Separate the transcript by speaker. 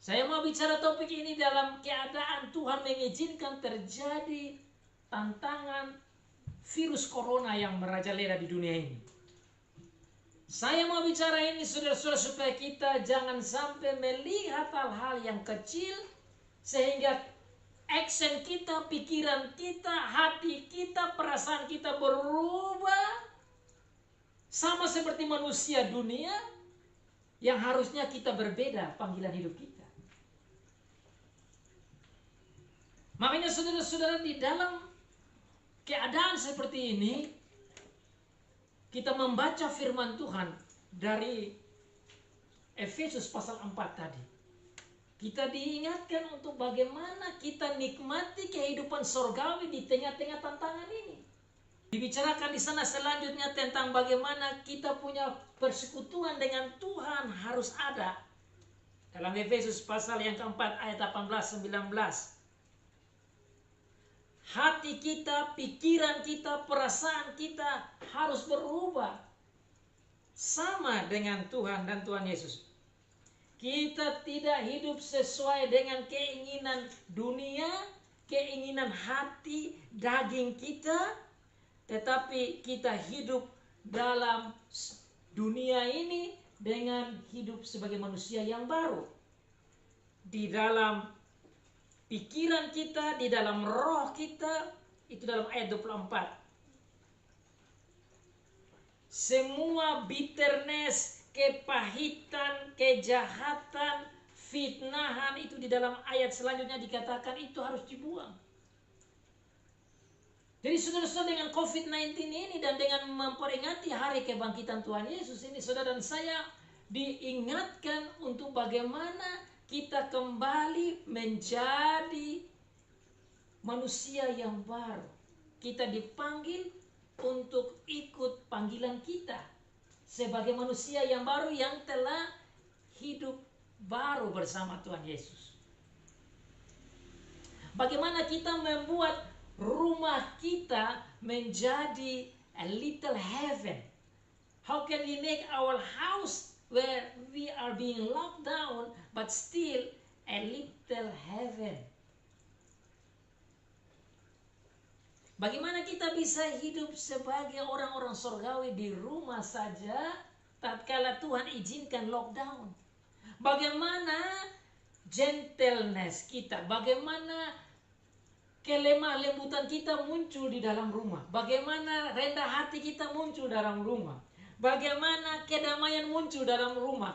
Speaker 1: Saya mau bicara topik ini dalam keadaan Tuhan mengizinkan terjadi tantangan virus corona yang merajalela di dunia ini. Saya mau bicara ini saudara-saudara supaya kita jangan sampai melihat hal-hal yang kecil sehingga action kita, pikiran kita, hati kita, perasaan kita berubah sama seperti manusia dunia yang harusnya kita berbeda panggilan hidup kita. Makanya saudara-saudara, di dalam keadaan seperti ini kita membaca firman Tuhan dari Efesus pasal 4 tadi. Kita diingatkan untuk bagaimana kita nikmati kehidupan sorgawi di tengah-tengah tantangan ini. Dibicarakan di sana selanjutnya tentang bagaimana kita punya persekutuan dengan Tuhan harus ada. Dalam Efesus pasal yang keempat ayat 18-19. Hati kita, pikiran kita, perasaan kita harus berubah sama dengan Tuhan dan Tuhan Yesus. Kita tidak hidup sesuai dengan keinginan dunia, keinginan hati, daging kita, tetapi kita hidup dalam dunia ini dengan hidup sebagai manusia yang baru. Di dalam pikiran kita, di dalam roh kita, itu dalam ayat 24. Semua bitterness, kepahitan, kejahatan, fitnahan, itu di dalam ayat selanjutnya dikatakan itu harus dibuang. Jadi saudara-saudara, dengan COVID-19 ini dan dengan memperingati hari kebangkitan Tuhan Yesus ini, saudara dan saya diingatkan untuk bagaimana kita kembali menjadi manusia yang baru. Kita dipanggil untuk ikut panggilan kita sebagai manusia yang baru yang telah hidup baru bersama Tuhan Yesus. Bagaimana kita membuat rumah kita menjadi a little heaven? How can we make our house where we are being locked down but still a little heaven? Bagaimana kita bisa hidup sebagai orang-orang surgawi di rumah saja tatkala Tuhan izinkan lockdown? Bagaimana gentleness kita, bagaimana kelemah lembutan kita muncul di dalam rumah, bagaimana rendah hati kita muncul dalam rumah, bagaimana kedamaian muncul dalam rumah.